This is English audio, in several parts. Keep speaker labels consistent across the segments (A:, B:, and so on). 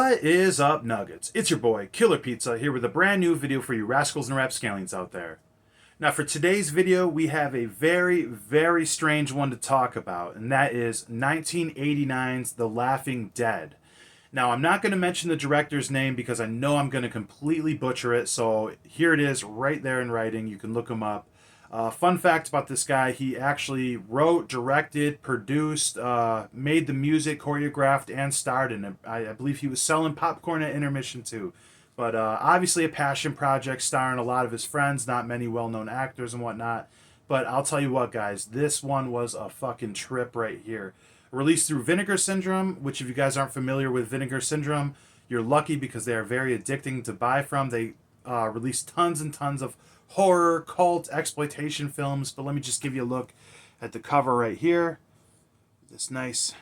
A: What is up, Nuggets? It's your boy, Killer Pizza, here with a brand new video for you rascals and rapscallions out there. Now, for today's video, we have a very, very strange one to talk about, and that is 1989's The Laughing Dead. Now, I'm not going to mention the director's name because I know I'm going to completely butcher it, so here it is right there in writing. You can look him up. Fun fact about this guy, he actually wrote, directed, produced, made the music, choreographed, and starred in it. I believe he was selling popcorn at intermission too. But obviously a passion project starring a lot of his friends, not many well-known actors and whatnot. But I'll tell you what, guys, this one was a fucking trip right here. Released through Vinegar Syndrome, which if you guys aren't familiar with Vinegar Syndrome, you're lucky because they are very addicting to buy from. They release tons and tons of horror, cult, exploitation films. But let me just give you a look at the cover right here. This nice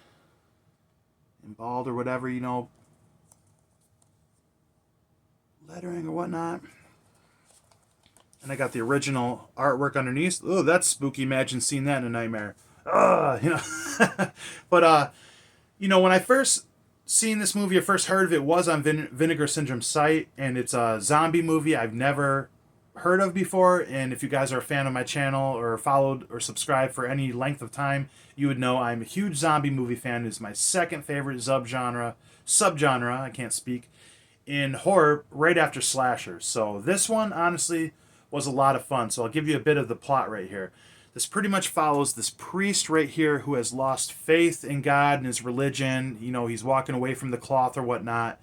A: emballed or whatever, lettering or whatnot. And I got the original artwork underneath. Oh, that's spooky. Imagine seeing that in a nightmare. But, when I first seen this movie, I first heard of it was on Vinegar Syndrome's site, and it's a zombie movie I've never heard of before. And if you guys are a fan of my channel or followed or subscribed for any length of time, you would know I'm a huge zombie movie fan. It's my second favorite subgenre, I can't speak, in horror right after slashers. So this one, honestly, was a lot of fun. So I'll give you a bit of the plot right here. This pretty much follows this priest right here who has lost faith in God and his religion. He's walking away from the cloth or whatnot.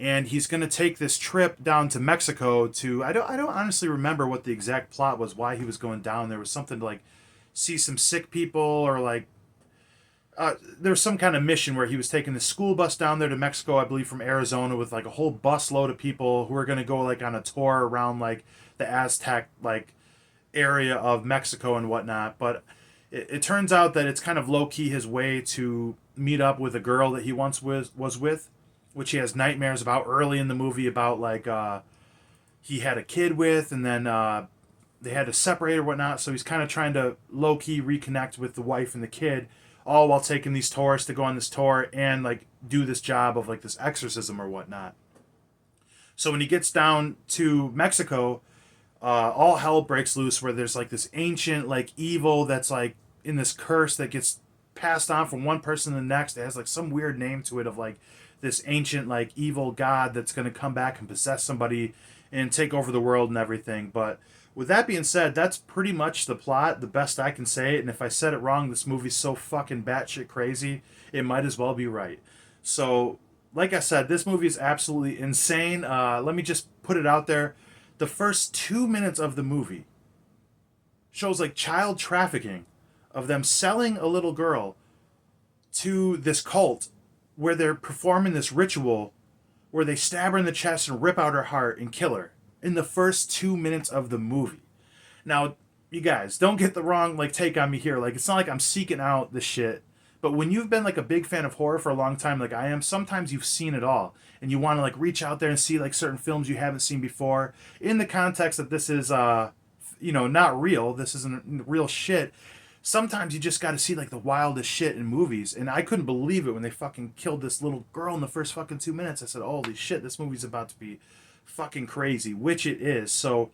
A: And he's going to take this trip down to Mexico to... I don't honestly remember what the exact plot was, why he was going down. There was something to, see some sick people or, there was some kind of mission where he was taking the school bus down there to Mexico, I believe, from Arizona with, a whole bus load of people who were going to go, on a tour around, the Aztec, area of Mexico and whatnot. But it turns out that it's kind of low-key his way to meet up with a girl that he once was with, which he has nightmares about early in the movie about he had a kid with, and then they had to separate or whatnot. So he's kind of trying to low-key reconnect with the wife and the kid, all while taking these tours to go on this tour and do this job of this exorcism or whatnot. So when he gets down to Mexico, all hell breaks loose where there's this ancient evil that's in this curse that gets passed on from one person to the next. It has some weird name to it of this ancient evil god that's going to come back and possess somebody and take over the world and everything. But with that being said, that's pretty much the plot, the best I can say it. And if I said it wrong, this movie's so fucking batshit crazy, it might as well be right. So, like I said, this movie is absolutely insane. Let me just put it out there. The first 2 minutes of the movie shows child trafficking of them selling a little girl to this cult where they're performing this ritual where they stab her in the chest and rip out her heart and kill her in the first 2 minutes of the movie. Now, you guys, don't get the wrong take on me here. It's not like I'm seeking out the shit. But when you've been a big fan of horror for a long time like I am, sometimes you've seen it all. And you want to reach out there and see certain films you haven't seen before. In the context that this is, not real. This isn't real shit. Sometimes you just got to see the wildest shit in movies. And I couldn't believe it when they fucking killed this little girl in the first fucking 2 minutes. I said, holy shit, this movie's about to be fucking crazy, which it is. So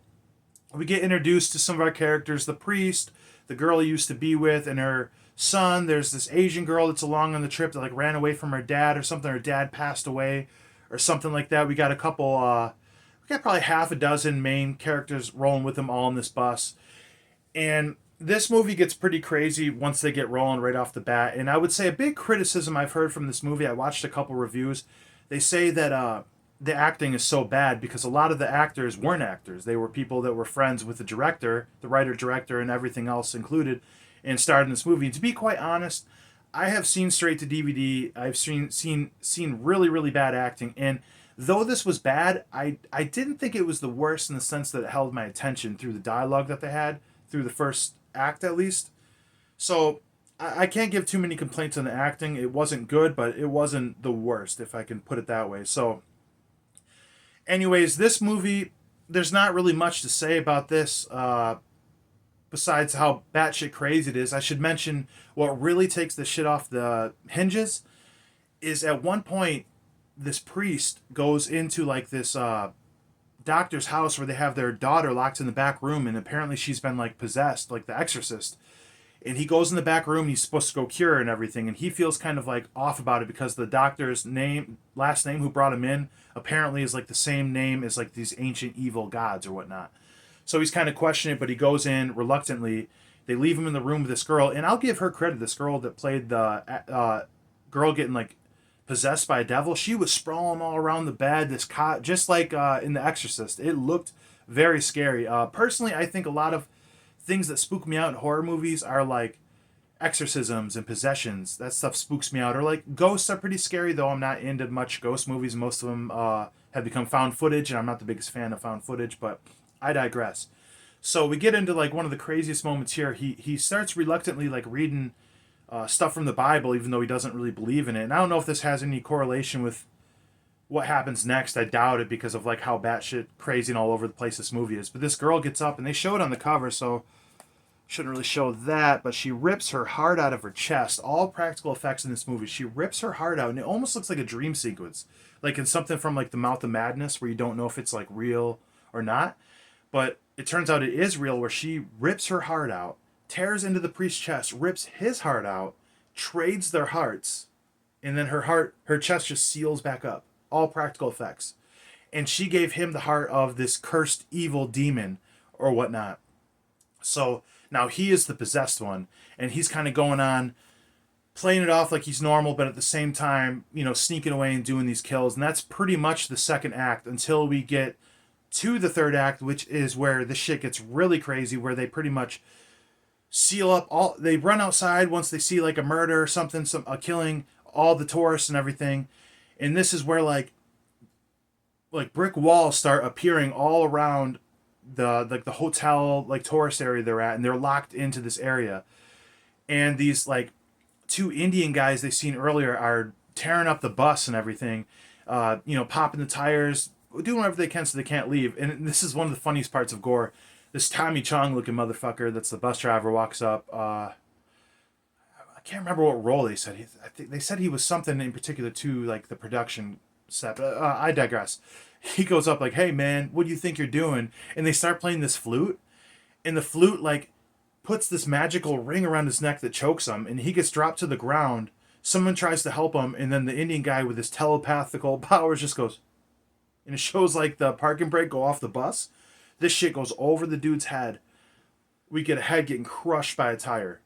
A: we get introduced to some of our characters, the priest, the girl he used to be with, and her son. There's this Asian girl that's along on the trip that ran away from her dad or something. Her dad passed away or something like that. We got a couple, we got probably half a dozen main characters rolling with them all on this bus. And this movie gets pretty crazy once they get rolling right off the bat. And I would say a big criticism I've heard from this movie, I watched a couple reviews, they say that the acting is so bad because a lot of the actors weren't actors. They were people that were friends with the director, the writer-director, and everything else included, and starred in this movie. And to be quite honest, I have seen straight to DVD. I've seen really, really bad acting. And though this was bad, I didn't think it was the worst in the sense that it held my attention through the dialogue that they had, through the first act at least. So I can't give too many complaints on the acting. It wasn't good, but it wasn't the worst, if I can put it that way. So anyways, this movie, there's not really much to say about this. Besides how batshit crazy it is. I should mention what really takes the shit off the hinges is at one point this priest goes into like this doctor's house where they have their daughter locked in the back room, and apparently she's been like possessed, like the exorcist. And he goes in the back room, he's supposed to go cure her and everything, and he feels kind of like off about it because the doctor's last name who brought him in apparently is like the same name as like these ancient evil gods or whatnot. So he's kind of questioning it, but he goes in reluctantly. They leave him in the room with this girl, and I'll give her credit. This girl that played the girl getting like possessed by a devil, she was sprawling all around the bed, this cot, just like in The Exorcist. It looked very scary. Personally, I think a lot of things that spook me out in horror movies are like exorcisms and possessions. That stuff spooks me out. Or like ghosts are pretty scary, though I'm not into much ghost movies. Most of them have become found footage, and I'm not the biggest fan of found footage, but I digress. So we get into like one of the craziest moments here. He starts reluctantly like reading stuff from the Bible, even though he doesn't really believe in it. And I don't know if this has any correlation with what happens next. I doubt it because of like how batshit crazy and all over the place this movie is. But this girl gets up, and they show it on the cover, so shouldn't really show that. But she rips her heart out of her chest. All practical effects in this movie. She rips her heart out, and it almost looks like a dream sequence, like in something from like The Mouth of Madness, where you don't know if it's like real or not. But it turns out it is real, where she rips her heart out, tears into the priest's chest, rips his heart out, trades their hearts, and then her chest just seals back up. All practical effects. And she gave him the heart of this cursed evil demon or whatnot. So now he is the possessed one, and he's kind of going on playing it off like he's normal, but at the same time, sneaking away and doing these kills. And that's pretty much the second act until we get to the third act, which is where the shit gets really crazy, where they pretty much seal up all. They run outside once they see like a murder or something, a killing, all the tourists and everything. And this is where like brick walls start appearing all around the hotel like tourist area they're at, and they're locked into this area. And these like two Indian guys they seen earlier are tearing up the bus and everything, popping the tires, doing whatever they can so they can't leave. And this is one of the funniest parts of gore. This Tommy Chong looking motherfucker that's the bus driver walks up. I can't remember what role they said. I think they said he was something in particular to like the production set. But I digress. He goes up like, "Hey man, what do you think you're doing?" And they start playing this flute, and the flute like puts this magical ring around his neck that chokes him, and he gets dropped to the ground. Someone tries to help him, and then the Indian guy with his telepathical powers just goes, and it shows like the parking brake go off the bus. This shit goes over the dude's head. We get a head getting crushed by a tire.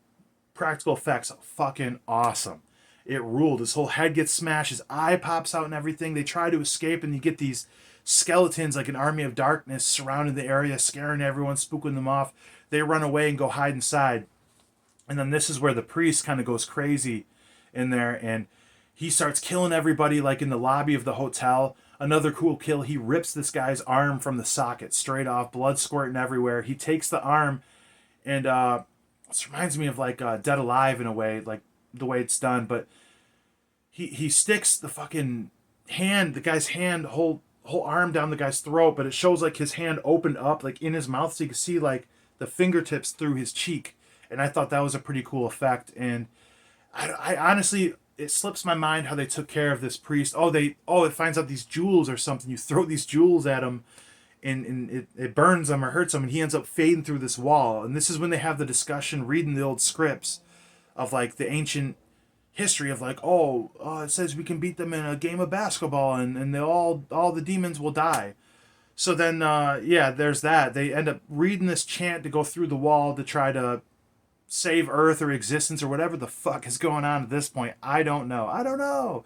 A: Practical effects, fucking awesome. It ruled. His whole head gets smashed. His eye pops out and everything. They try to escape, and you get these skeletons like an army of darkness surrounding the area, scaring everyone, spooking them off. They run away and go hide inside. And then this is where the priest kind of goes crazy in there, and he starts killing everybody like in the lobby of the hotel. Another cool kill, he rips this guy's arm from the socket straight off, blood squirting everywhere. He takes the arm, and this reminds me of like Dead Alive in a way, like the way it's done. But he sticks the fucking hand, the guy's hand, whole arm down the guy's throat, but it shows like his hand opened up like in his mouth, so you can see like the fingertips through his cheek. And I thought that was a pretty cool effect. And I honestly, it slips my mind how they took care of this priest. It finds out these jewels or something. You throw these jewels at him, and it burns him or hurts him, and he ends up fading through this wall. And this is when they have the discussion, reading the old scripts of like the ancient history of like, it says we can beat them in a game of basketball, and all the demons will die. So then, there's that. They end up reading this chant to go through the wall to try to save Earth or existence or whatever the fuck is going on at this point. I don't know.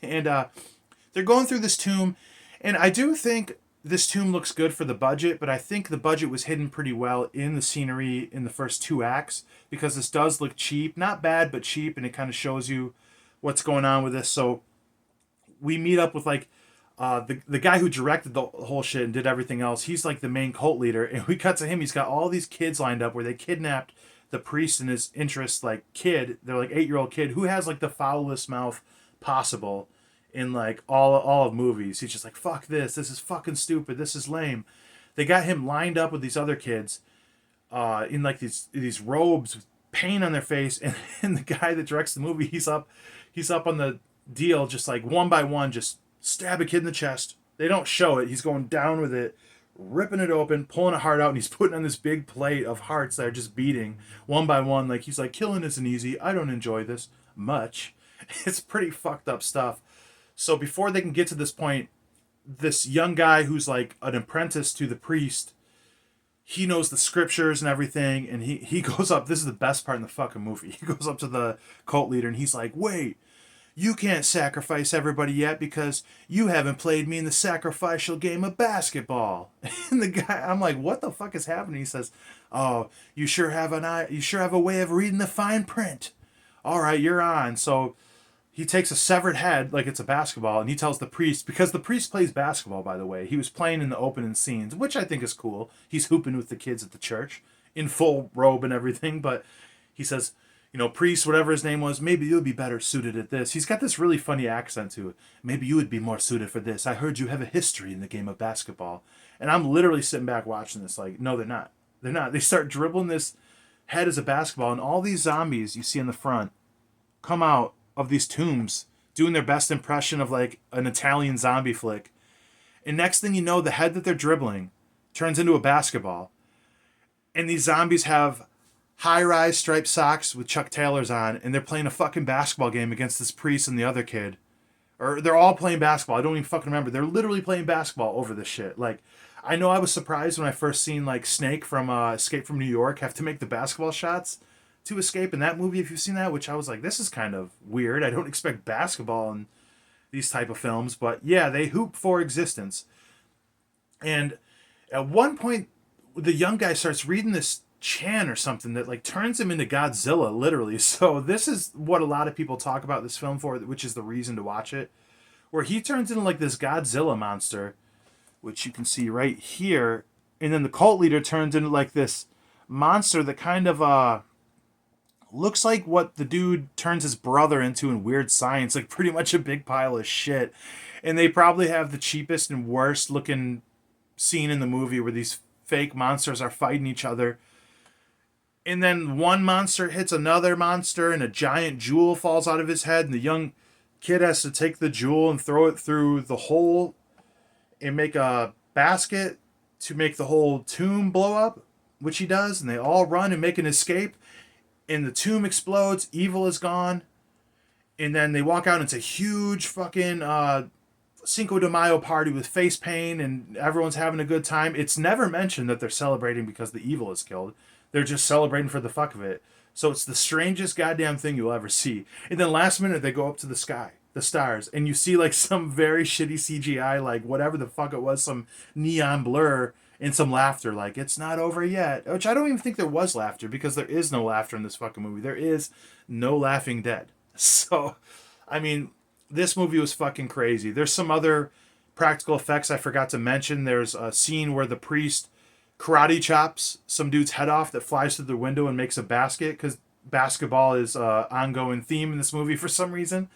A: And they're going through this tomb, and I do think this tomb looks good for the budget, but I think the budget was hidden pretty well in the scenery in the first two acts, because this does look cheap. Not bad, but cheap, and it kind of shows you what's going on with this. So we meet up with like the guy who directed the whole shit and did everything else. He's like the main cult leader, and we cut to him. He's got all these kids lined up where they kidnapped the priest and his interest like kid. They're like 8-year-old kid who has like the foulest mouth possible in like all of movies. He's just like, fuck this is fucking stupid, this is lame. They got him lined up with these other kids in like these robes with paint on their face, and the guy that directs the movie, he's up on the deal, just like one by one, just stab a kid in the chest. They don't show it. He's going down with it, ripping it open, pulling a heart out, and he's putting on this big plate of hearts that are just beating one by one. Like he's like, killing isn't easy. I don't enjoy this much. It's pretty fucked up stuff. So before they can get to this point, this young guy who's like an apprentice to the priest, he knows the scriptures and everything, and he goes up. This is the best part in the fucking movie. He goes up to the cult leader and he's like, wait, you can't sacrifice everybody yet because you haven't played me in the sacrificial game of basketball. And the guy, I'm like, what the fuck is happening? He says, oh, you sure have an eye, you sure have a way of reading the fine print. All right, you're on. So he takes a severed head like it's a basketball, and he tells the priest, because the priest plays basketball, by the way. He was playing in the opening scenes, which I think is cool. He's hooping with the kids at the church in full robe and everything, but he says, priest, whatever his name was, maybe you'll be better suited at this. He's got this really funny accent to it. Maybe you would be more suited for this. I heard you have a history in the game of basketball. And I'm literally sitting back watching this like, no, they're not. They're not. They start dribbling this head as a basketball, and all these zombies you see in the front come out of these tombs doing their best impression of like an Italian zombie flick. And next thing you know, the head that they're dribbling turns into a basketball. And these zombies have high-rise striped socks with Chuck Taylors on, and they're playing a fucking basketball game against this priest and the other kid. Or they're all playing basketball. I don't even fucking remember. They're literally playing basketball over this shit. Like, I know I was surprised when I first seen like Snake from Escape from New York have to make the basketball shots to escape in that movie, if you've seen that, which I was like, this is kind of weird. I don't expect basketball in these type of films, but yeah, they hoop for existence. And at one point, the young guy starts reading this chant or something that like turns him into Godzilla, literally. So this is what a lot of people talk about this film for, which is the reason to watch it, where he turns into like this Godzilla monster, which you can see right here, and then the cult leader turns into like this monster that kind of looks like what the dude turns his brother into in Weird Science, like pretty much a big pile of shit. And they probably have the cheapest and worst looking scene in the movie where these fake monsters are fighting each other. And then one monster hits another monster and a giant jewel falls out of his head, and the young kid has to take the jewel and throw it through the hole and make a basket to make the whole tomb blow up, which he does, and they all run and make an escape. And the tomb explodes, evil is gone, and then they walk out and it's a huge fucking Cinco de Mayo party with face paint and everyone's having a good time. It's never mentioned that they're celebrating because the evil is killed. They're just celebrating for the fuck of it. So it's the strangest goddamn thing you'll ever see. And then last minute they go up to the sky, the stars, and you see like some very shitty CGI, like whatever the fuck it was, some neon blur, and some laughter, like, it's not over yet. Which I don't even think there was laughter, because there is no laughter in this fucking movie. There is no laughing dead. So, I mean, this movie was fucking crazy. There's some other practical effects I forgot to mention. There's a scene where the priest karate chops some dude's head off that flies through the window and makes a basket, because basketball is an ongoing theme in this movie for some reason.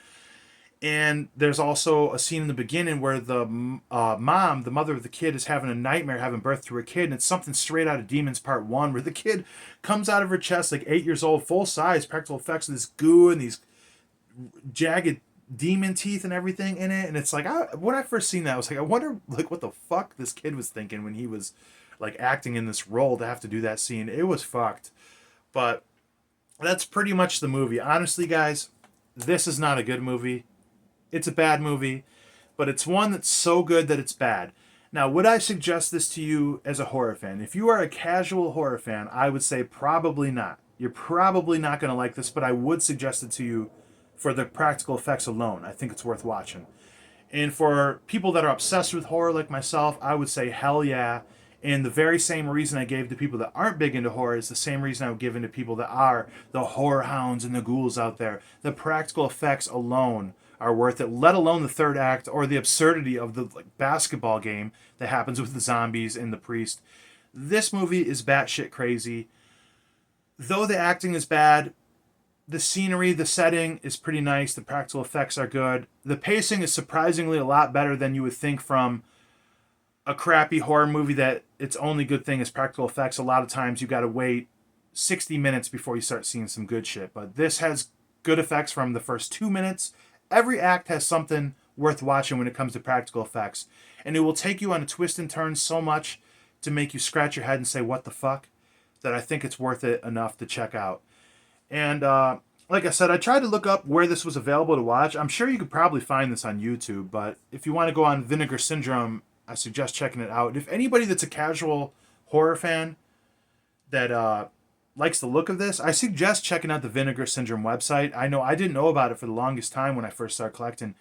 A: And there's also a scene in the beginning where the mom, the mother of the kid, is having a nightmare having birth to her kid, and it's something straight out of Demons Part 1, where the kid comes out of her chest like 8 years old, full size, practical effects with this goo and these jagged demon teeth and everything in it. And it's like, when I first seen that, I was like, I wonder like what the fuck this kid was thinking when he was like acting in this role to have to do that scene. It was fucked. But that's pretty much the movie. Honestly, guys, this is not a good movie. It's a bad movie, but it's one that's so good that it's bad. Now, would I suggest this to you as a horror fan? If you are a casual horror fan, I would say probably not. You're probably not going to like this, but I would suggest it to you for the practical effects alone. I think it's worth watching. And for people that are obsessed with horror like myself, I would say hell yeah. And the very same reason I gave to people that aren't big into horror is the same reason I would give to people that are the horror hounds and the ghouls out there. The practical effects alone are worth it, let alone the third act or the absurdity of the like basketball game that happens with the zombies and the priest. This movie is batshit crazy. Though the acting is bad, the scenery, the setting is pretty nice. The practical effects are good. The pacing is surprisingly a lot better than you would think from a crappy horror movie that its only good thing is practical effects. A lot of times you got to wait 60 minutes before you start seeing some good shit. But this has good effects from the first 2 minutes. every act has something worth watching when it comes to practical effects, and it will take you on a twist and turn so much to make you scratch your head and say what the fuck, that I think it's worth it enough to check out. And like I said, I tried to look up where this was available to watch. I'm sure you could probably find this on YouTube, but if you want to go on Vinegar Syndrome, I suggest checking it out. If anybody that's a casual horror fan that likes the look of this, I suggest checking out the Vinegar Syndrome website. I know I didn't know about it for the longest time when I first started collecting.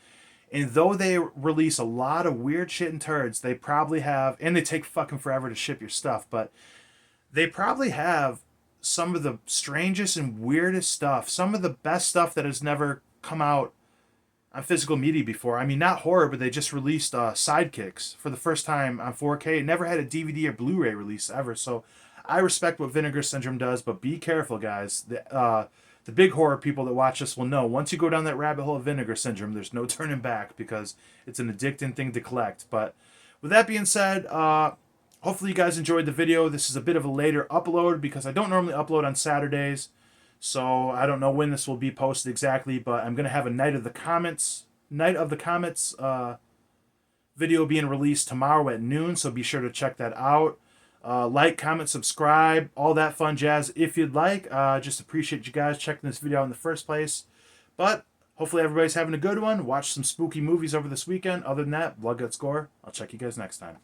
A: And though they release a lot of weird shit and turds, they probably have, and they take fucking forever to ship your stuff, but they probably have some of the strangest and weirdest stuff, some of the best stuff that has never come out on physical media before. I mean, not horror, but they just released Sidekicks for the first time on 4K. It never had a DVD or Blu-ray release ever, so I respect what Vinegar Syndrome does, but be careful, guys. The big horror people that watch this will know, once you go down that rabbit hole of Vinegar Syndrome, there's no turning back because it's an addicting thing to collect. But with that being said, hopefully you guys enjoyed the video. This is a bit of a later upload because I don't normally upload on Saturdays. So I don't know when this will be posted exactly, but I'm going to have a Night of the Comets video being released tomorrow at noon, so be sure to check that out. Like, comment, subscribe, all that fun jazz if you'd like. Just appreciate you guys checking this video out in the first place. But hopefully everybody's having a good one. Watch some spooky movies over this weekend. Other than that, Blood Guts Gore. I'll check you guys next time.